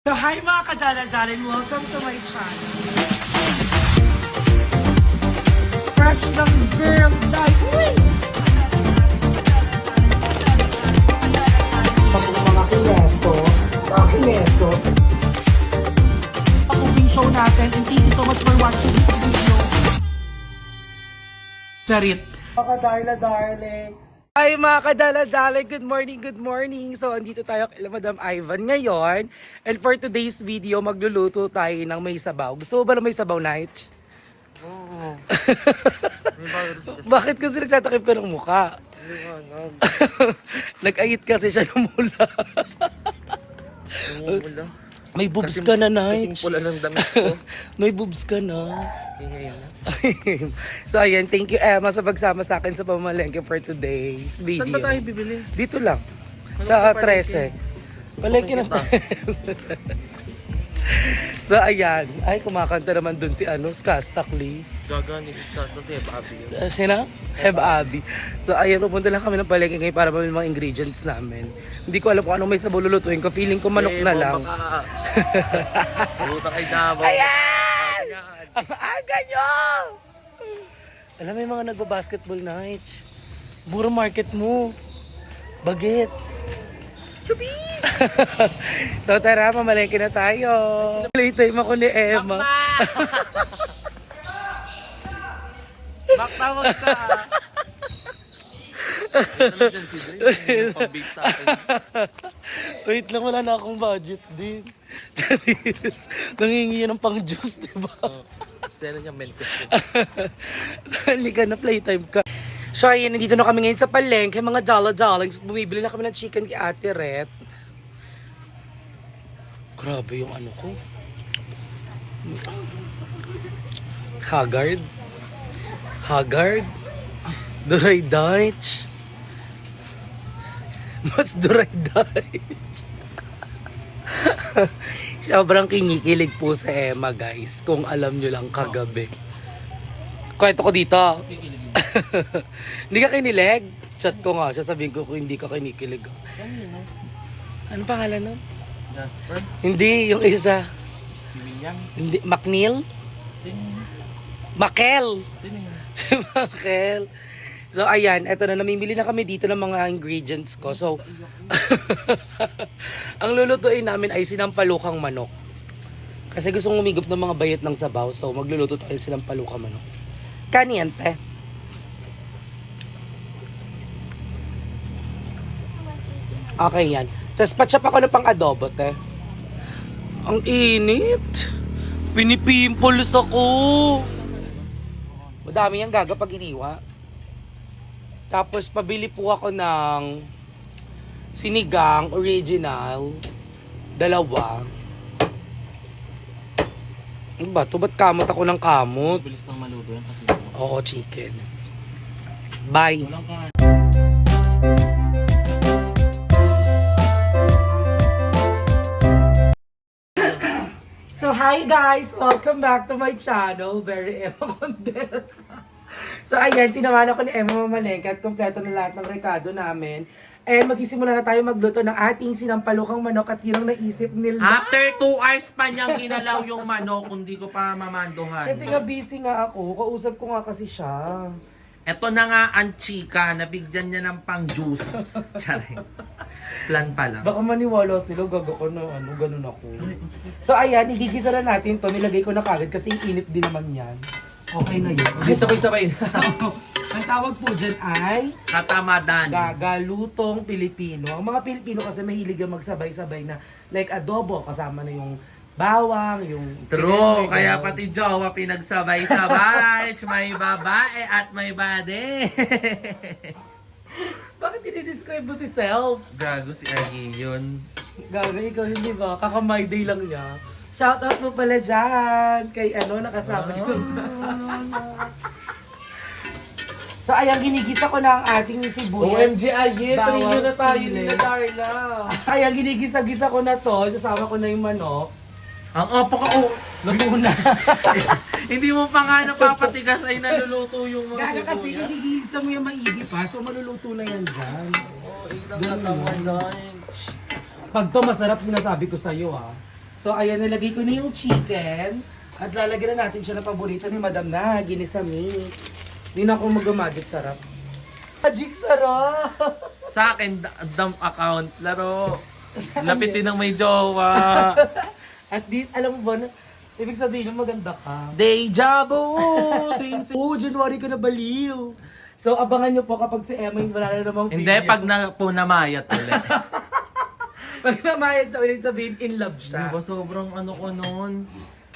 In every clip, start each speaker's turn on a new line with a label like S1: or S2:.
S1: So hi mga kadala-dalan, welcome to my channel. Fresh ng girl life. Uy! Mga kineso. Cooking show natin and thank you so much for watching this video. Charit. Mga darling. Hi mga kadala-dala, good morning. So andito tayo kay Madam Ivan ngayon. And for today's video, magluluto tayo ng may sabaw. Gusto mo ba na may sabaw, Nige? Oo. Bakit kasi nagtatakip ka ng mukha? Nag-ayit kasi siya ng mula. May boobs ka na, Nige.
S2: Kasing pula ng damit ko.
S1: May boobs ka na.
S2: Ngayon na.
S1: So ayan, thank you Emma sa pagsama sa akin sa pamalengke for today's video.
S2: Saan ba tayo bibili?
S1: Dito lang.
S2: Ano
S1: Sa
S2: sa palengke?
S1: 13. Palengke na.
S2: Kita.
S1: So ayan, ay kumakanta naman dun si Skastakli.
S2: Gagani ka sa Abi.
S1: Sina? Heb Abi. So ayan, pupunta lang kami ng palengke ngayon para mamili mga ingredients namin. Hindi ko alam kung anong may sabaw lulutuin ko. Feeling ko manok na lang.
S2: Puta kay Davao.
S1: Ayan! Ang aga nyo! Alam mo yung mga nagbabasketball nights. Buro market mo. Bagets. Chubis! So tara, mamalengke na tayo. Playtime ako ni Emma.
S2: Maktawag ka. Ano dyan si Dre? Pag-bake sa akin.
S1: Wait lang, wala na akong budget din. Charis, nangingi ng pang-juice, diba?
S2: Sino niya mentos ko?
S1: So, halika na, playtime ka. So, ayun, nandito na kami ngayon sa palengke, mga dala-dalings. Bumibili na kami ng chicken kay Ate Ret. Grabe yung ano ko. Haggard. Duray Dutch. Mas Duray Dutch. Sobrang kinikilig po sa Emma, guys. Kung alam nyo lang kagabi. Kwento ko dito. Hindi ka kinilig? Chat ko nga siya. Sabihin ko kung hindi ka kinikilig. Ano pangalan nun?
S2: Jasper?
S1: Hindi, yung isa.
S2: Si William?
S1: Hindi, McNeil? Makel! Si Makel. So ayan, eto na, namimili na kami dito ng mga ingredients ko. So, ang lulutuin namin ay sinampalukang manok. Kasi gusto kong umigop ng mga bayat ng sabaw. So magluluto tayo sinampalukang manok. Kaniente. Okay yan. Tapos patsyap ako ng pang-adobo, te. Ang init. Pinipimpuls ako. Madami yung gaga pag iniwa. Tapos pabili po ako ng sinigang original. 2. Ano ba ito? Ba't kamot ako ng kamot?
S2: Bilis lang maluto yan kasi.
S1: Oo, chicken. Bye.
S2: Walang ka.
S1: So hi guys! Welcome back to my channel. Very Emma Condes. So ayan, sinamahan ako ni Emma Mamalengke at kompleto na lahat ng rekado namin. And magsisimula na tayo magluto ng ating sinampalukang manok at yun ang naisip nila.
S2: After 2 hours pa niyang ginalaw yung manok kung di ko pa mamanduhan.
S1: Kasi nga busy nga ako. Kausap ko nga kasi siya.
S2: Ito na nga ang chika, nabigyan niya ng pang-juice. Tsari. Plan pa lang.
S1: Baka maniwala sila, gaga ko na ganun ako. So ayan, igigisa na natin to. Nilagay ko na kagad kasi init din naman yan. Okay na yun.
S2: Hindi sabay-sabay na.
S1: Ang tawag po dyan ay
S2: Katamadan.
S1: gagalutong Pilipino. Ang mga Pilipino kasi mahilig yung magsabay-sabay na like adobo, kasama na yung bawang, yung...
S2: True, kaya pati jowa pinagsabay-sabay. May babae at may bade.
S1: Bakit dinidescribe mo si self?
S2: Gago si Agi yun.
S1: Gaga, ikaw hindi ba? Kaka-my day lang niya. Shoutout mo pala dyan kay nakasama ko. So ayan, ginigisa ko na ang ating sibuyas.
S2: OMG, Agi,
S1: bawang,
S2: trinyo na tayo
S1: sili.
S2: ni na Darla.
S1: Ayan, ginigisa-gisa ko na to. Sasama ko na yung manok.
S2: Ang opo ka,
S1: Luto na.
S2: hindi mo pa nga napapatigas ay naluluto yung mga
S1: Gaga kasi
S2: sibuyas.
S1: hinigisa mo yung maigi pa. So maluluto na yan dyan.
S2: Oh, ilang katawan lunch.
S1: Pag to masarap, sinasabi ko sa'yo So, ayan, nilagay ko na yung chicken. At lalagyan na natin siya ng paborito ni Madam na, ginisa meat. Hindi na ako mag-magic sarap. Magic sarap!
S2: Sa akin, dump account, laro. Lapitin ng may jowa.
S1: At least, alam mo ba, na, ibig sabihin maganda ka.
S2: Deja vu! Same.
S1: Oo, January ka na baliw. So, abangan nyo po kapag si Emma yung wala na namang
S2: Hindi, pag na po namayat ulit.
S1: Pag namayat siya, ibig sabihin in love siya.
S2: Diba sobrang ano ko noon?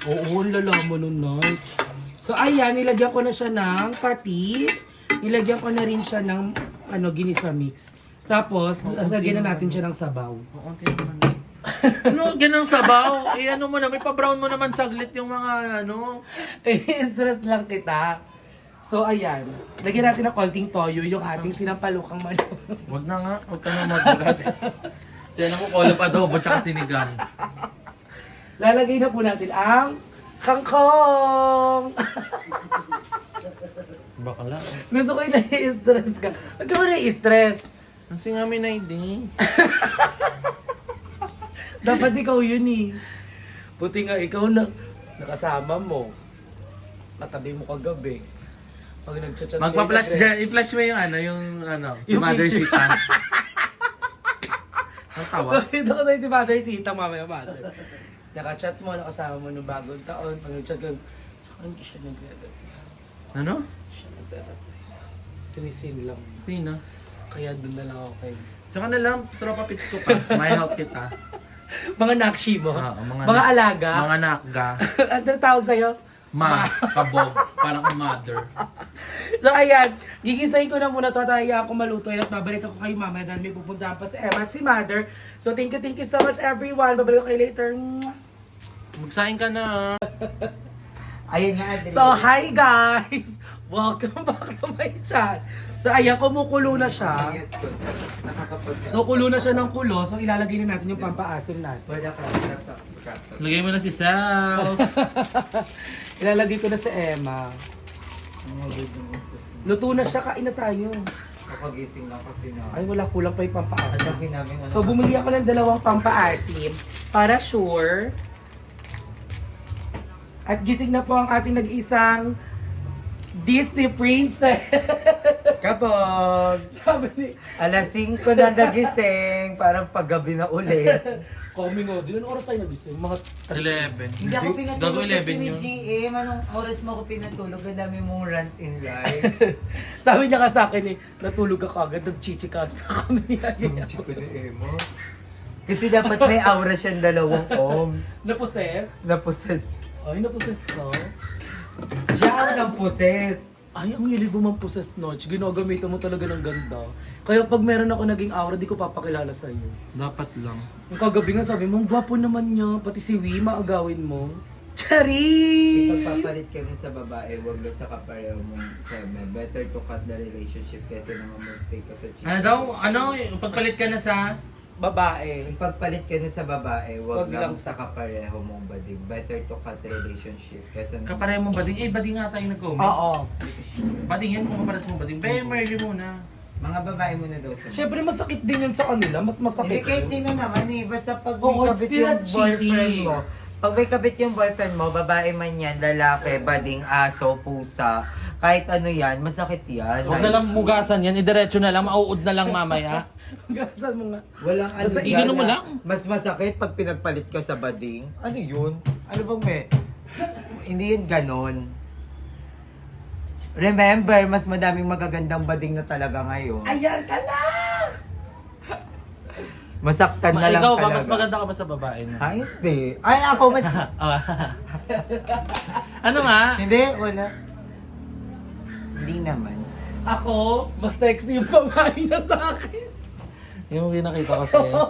S1: Oo, lalaman nun, Nige. So, ayan, nilagyan ko na siya ng patis. Nilagyan ko na rin siya ng ginisa mix. Tapos, lagyan na natin siya ng sabaw.
S2: Oo, naman. Ano, ganang sabaw? Eh, ano mo na, may pa-brown mo naman saglit yung mga ano.
S1: Stress lang kita. So, ayan. Lagyan natin ng konting toyo yung ating sinampalukang manok.
S2: Wag na nga, wag ka na magbulat. Siya na ko, kolop adobo, tsaka sinigang.
S1: Lalagay na po natin ang kangkong!
S2: Bakla.
S1: Gusto ko yung nai-stress ka. Huwag ka mo nai-stress.
S2: Kasi nga may naidi.
S1: Dapat ikaw yun eh. Buti nga ikaw na nakasama mo. Katabi mo kagabi. Pag nagchat-chat
S2: Magpa-flash dyan, i-flash mo yung si
S1: Yung
S2: Mother
S1: picture.
S2: Sita. Ang tawa.
S1: Bakit ako sa'yo si Mother Sita, mamaya Mother. Nakachat mo, nakasama mo nung bagong taon. Pag nagchat ka, hindi siya nagre-reply.
S2: Ano?
S1: Siya nagre-reply. Sinisin lang.
S2: Sino?
S1: Kaya doon na lang ako kayo.
S2: Tsaka na lang, tropa pits ko pa. May help kita.
S1: Mga nakshi mo?
S2: Oo,
S1: mga alaga?
S2: Mga nakga.
S1: Ano tawag sa'yo?
S2: Kabog. Parang mother.
S1: So ayan, gigisahin ko na muna to at hayaan ko maluto at babalik ako kay Mama dahil may pupuntahan pa si Emma at si Mother. So thank you so much everyone. Babalik ko kayo later.
S2: Magsaing ka na.
S3: Ayun nga, Adri.
S1: So hi guys! Welcome back to my channel. So ayan, kumukulo na siya. So kulo na siya ng kulo. So ilalagay na natin yung pampaasim natin.
S2: Lagay mo na si Sal.
S1: Ilalagay ko na si Emma. Luto na siya, kain na tayo.
S3: Kakagising lang kasi na.
S1: Ay wala, kulang pa yung pampaasim.
S3: Sabi namin ano.
S1: So bumili ako ng 2 pampaasim para sure. At gising na po ang ating nag-isang Disney princess.
S3: Kapag
S1: Sabi ni
S3: alas 5 na nagising, parang paggabi na ulit.
S1: Coming out. Ilan oras tayo nagising? Mga
S2: 11.
S3: Hindi ako
S2: Gago
S3: pinatulog
S2: 11
S3: kasi ni
S2: yun.
S3: GM. Anong oras mo ako pinatulog? Ang dami mong rant in live.
S1: Sabi niya ka sa akin eh, natulog ako agad, nagchichika ako niya.
S3: Kasi dapat may aura siyang 2 ohms.
S1: Naposes?
S3: Naposes.
S1: Ay, naposes ka?
S3: Siya ang namposes.
S1: Ay, ang hilig mo mamposes, Notch. Ginagamitan mo talaga ng ganda. Kaya pag meron ako naging aura, di ko papakilala sa'yo.
S2: Dapat lang.
S1: Yung kagabi nga sabi mo, ang gwapo naman niya. Pati si Wee, maagawin mo. Charis!
S3: Ipagpapalit ka rin sa babae, wag lang sa kapareho mong keme. Better to cut the relationship kaysa naman mag-stay ka sa cheating.
S2: Ano daw? Ano? Pagpalit ka na sa...
S1: Babae.
S3: Pagpalit ka na sa babae,
S1: Wag
S3: wag lang
S1: lang
S3: sa kapareho mong bading. Better to cut the relationship kaysa naman...
S2: Kapare mong bading. Eh, bading nga tayo nag-comment.
S1: Oo.
S2: Bading yan kung kaparas mong bading. Be, Merly muna.
S3: Mga babae muna daw sa
S1: Siyempre masakit din yun sa kanila. Mas
S3: Hindi
S1: masakit
S3: kahit
S1: yun.
S3: sino naman eh. Basta pag
S1: Oo,
S3: may
S1: it's
S3: kabit
S1: still
S3: yung
S1: a cheating.
S3: boyfriend mo. Pag may kabit yung boyfriend mo, babae man yan, lalaki, bading, aso, pusa, kahit ano yan, masakit yan.
S2: Huwag na lang mugasan yan. Idiretso na lang. Mauud na lang mamaya.
S1: Gasan mo nga.
S3: Walang ano
S1: Basta
S3: dyan
S2: igano mo
S3: na
S2: lang.
S3: Mas masakit pag pinagpalit ka sa bading. Ano yun? Ano bang may? Hindi yun ganon. Remember, mas madaming magagandang bading na talaga ngayon.
S1: Ayan ka lang!
S3: Masaktan na lang
S2: Ikaw ba?
S3: talaga.
S2: Mas maganda ka ba sa babae na?
S3: Ay, hindi. Ay, ako mas...
S2: Ano nga?
S3: hindi, wala. Hindi naman.
S1: Ako, mas sexy yung babae niya sa akin.
S2: Yung nakita ko sa'yo.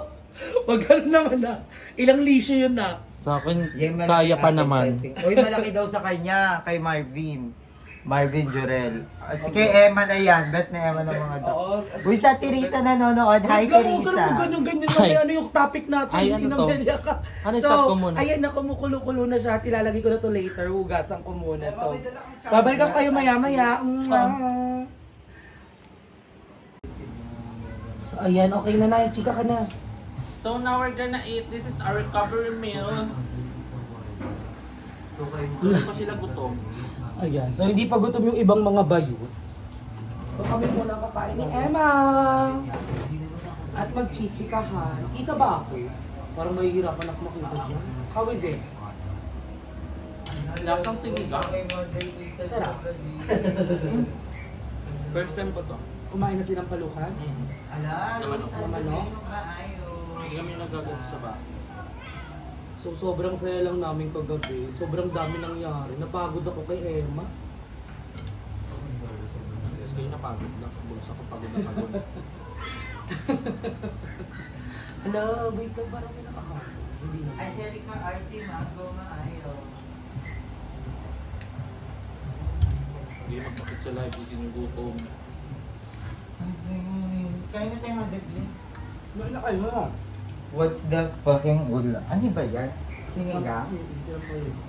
S1: Wag ganun naman na. Ilang lisyo yun na.
S2: Sa akin,
S3: Yan, malaki
S2: kaya pa
S3: ating
S2: naman.
S3: blessing. Uy, malaki daw sa kanya, kay Marvin. Marvin Jurel. Si kay Emma na yan. Bet na Emma ng mga
S1: Oo.
S3: dos. Uy, sa Teresa nanonood. Hi, Teresa.
S1: Ganyan
S2: Ay.
S1: ano yung topic natin.
S2: Ay, ano to?
S1: Inamelya ka.
S2: Ano, stop ko muna.
S1: Ayan na, kumukulo-kulo na siya. At ilalagay ko na to later. Hugasan ko muna. So, babalikan ko kayo maya-maya. So, ayan. Okay na na. Chika ka na.
S2: So now we're gonna eat. This is our recovery meal.
S3: So kayo
S2: So hindi pa sila gutom.
S1: Ayan. So, hindi pa gutom yung ibang mga bayot. So, kami muna kakain ni Emma. At magchichikahan. Kita ba ako? Parang mahihirapan ako makita dyan. How is it?
S2: Lasang sinigang.
S1: Sarap.
S2: First time ko to.
S1: Kumain na silang palukan?
S3: Ala,
S2: Naman
S3: Rose,
S1: ako.
S3: ano yung kaayo?
S2: Hindi kami nagagawa sa ba.
S1: So, sobrang saya lang namin kagabi. Sobrang dami nangyari. Napagod ako kay Emma.
S2: Yes, kayo napagod na. Bulsa ko pagod na pagod.
S1: Hala, wait lang. Parang may nakahapon. Hindi na.
S3: Angelica RC, Mango, maayo.
S2: Hindi magpakit sa live. Hindi sinugutom.
S3: Kaya na tayo mag-review.
S1: May na kayo.
S3: What's the fucking ulam? Ano ba yan? Sinigang?
S1: Silang palukan.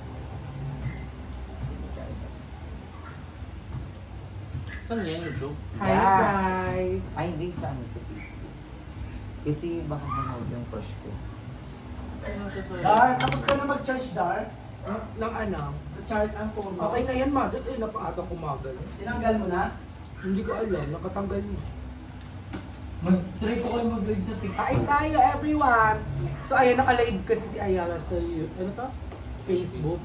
S2: Saan yan yung joke?
S1: Hi
S3: Yeah.
S1: guys!
S3: Ay, hindi sa ano sa Facebook. Kasi baka manood yung crush ko.
S1: Dar, tapos ka na mag-charge, Dar? Ng ano? Charge ang phone mo. Okay na yan, Madot. Eh, napaaga kumagal. Tinanggal mo na? Hindi ko alam. Nakatanggal mo.
S3: Mag-try ko kayo mag-live sa TikTok.
S1: Kain tayo, everyone! So, ayan, naka-live kasi si Ayala sa, ano to? Facebook.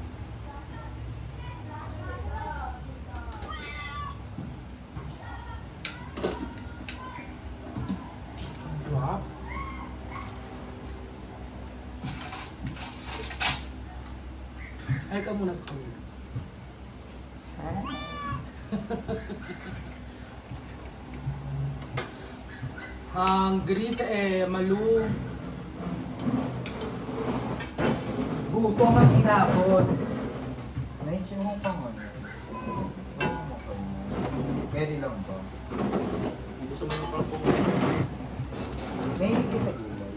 S1: Wow. Ay ka muna sa kanila. Hungry sa Malu.
S3: Gutom ang inabot. Medyo mo pa mo. Pwede lang ba?
S2: Gusto mo yung parang
S3: May hindi sa gulay.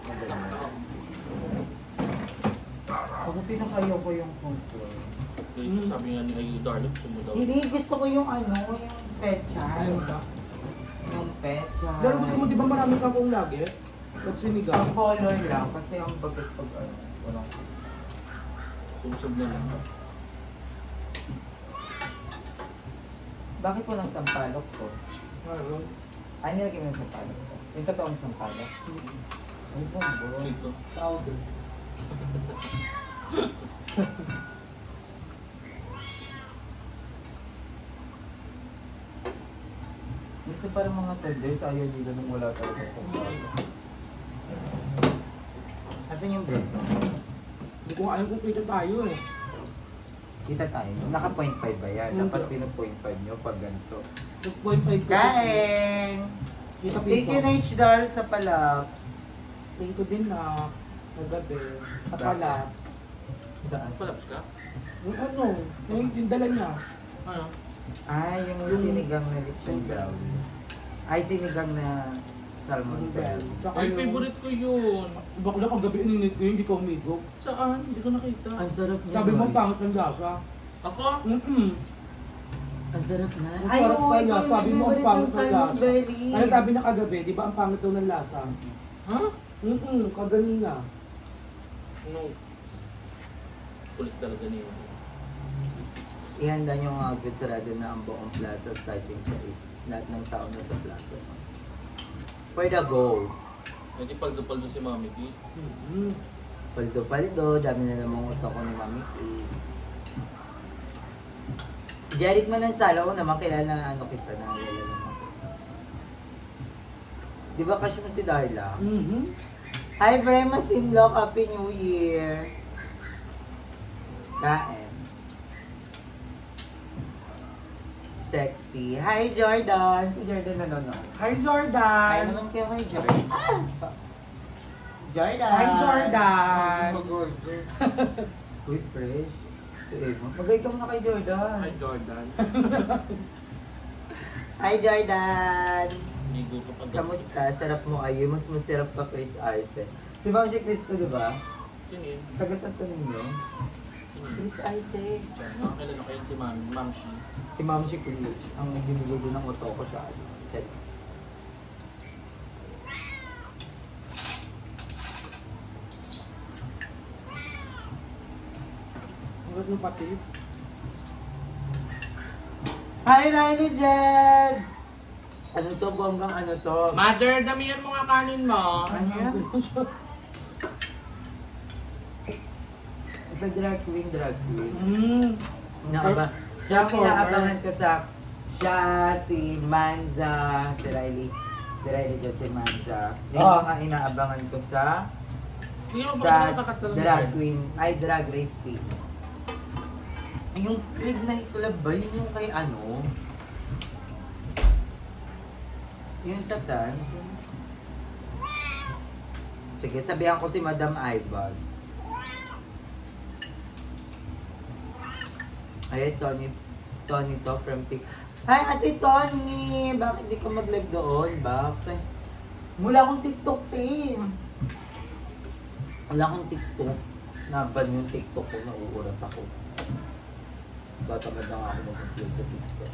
S3: Ako pinakayo ko yung control.
S2: Sabi nga ni Ay Darling, gusto mo daw.
S3: Hindi, gusto ko yung ano, yung pechay.
S1: Ayun ba?
S3: Yung pechay.
S1: Pero gusto mo di ba marami kang kung lagi? Ba't sinigang?
S3: Ang color lang, kasi ang bagat pag ano, walang
S2: Sumusog na lang.
S3: Bakit walang sampalok ko?
S1: Ayun.
S3: Ay, nilagay mo yung sampalok ko. Yung totoong sampalok. Ay, bongo.
S2: Dito.
S1: Powder.
S3: Gusto parang mga tenders, ayaw nila nung wala talaga sampalok. Asan yung bread?
S1: Hindi ko alam kung kita tayo eh.
S3: Kita tayo. Naka 0.5 ba yan?
S1: Hindi.
S3: Dapat pina 0.5 nyo pag ganito.
S1: 2.5 ka.
S3: Kain!
S1: Kita
S3: Thank you na Dar sa palaps.
S1: Thank you din na kagabi. Kapalaps.
S3: Saan?
S2: Collapse ka?
S1: Yung ano, yung dala niya.
S2: Ano?
S3: Ay, yung sinigang na lechon brown. Ay, sinigang na salmon brown.
S1: Tsaka
S2: Ay,
S1: yung...
S2: favorite ko yun.
S1: Bakla kagabi ininit ko, hindi ko umigo.
S2: Saan? Hindi ko nakita.
S3: Ang sarap niya.
S1: Sabi mo,
S3: Roy.
S1: pangit ng lasa.
S2: Ako?
S3: Ang sarap na.
S1: Ang sarap
S3: oo,
S1: pala.
S3: ito yung
S1: Sabi mo, ang
S3: favorite
S1: pangit
S3: ng
S1: ng
S3: salmon
S1: lasa.
S3: belly.
S1: Ano sabi na kagabi, di ba ang pangit daw ng lasa?
S2: Ha?
S1: Kaganina.
S2: Ano? Kulit talaga niyo.
S3: Ihanda nyo ang outfit sarado na ang buong plaza starting sa 8. Lahat ng tao na sa plaza. For the gold.
S2: Hindi paldo-paldo si Mami P.
S3: Paldo-paldo, dami na namang utok ko ni Mami K. Jeric Manansala ko naman kilala na ano kita na kilala naman kita. Di ba kasi mo si Darla? Hi Brema Sinlock, Happy New Year! Kain. Sexy. Hi Jordan! Si Jordan nanonood.
S1: Hi
S3: Hi
S1: Jordan!
S3: naman kayo kay Jordan. Jordan!
S1: Hi Jordan!
S2: Mag-order.
S3: Uy, fresh. Si Eva. Magay ka muna kay Jordan.
S2: Hi, Jordan.
S3: Hi Jordan!
S2: Ligo ka pa.
S3: Kamusta? Sarap mo ayo. Mas masarap ka Chris Arce. Si Ma'am si Cristo, di ba?
S2: Tingin.
S3: Tagasat ko ninyo. Chris Arce.
S2: Nakakilala kayo si Ma'am Shi.
S3: Si Ma'am si Chris. Ang nagbibigay din ng uto ko sa ano. Check.
S1: Ba't mo patis?
S3: Hi, Riley Jed! Ano to, bonggang ano to?
S2: Mother, damihan mo nga kanin mo.
S3: Ano yan? Sa drag queen. Nakaba. Siya ang inaabangan ko sa siya, si Manza, si Riley Jed, si Manza. Yung mga inaabangan ko sa
S2: Hindi mo
S3: sa
S2: ba nakakatalong
S3: drag queen, ay drag race team. Yung crib na club ba? Yun yung kay ano? Yung sa tan. Sige, sabihan ko si Madam Ibag. Ay, Tony to from Tik. Hi, Ate Tony! Bakit di ka mag-live doon, Bax? Wala akong TikTok, team. Wala akong TikTok. Naban yung TikTok ko, nauurat ako. Tatamad na nga ako mag-upload sa TikTok.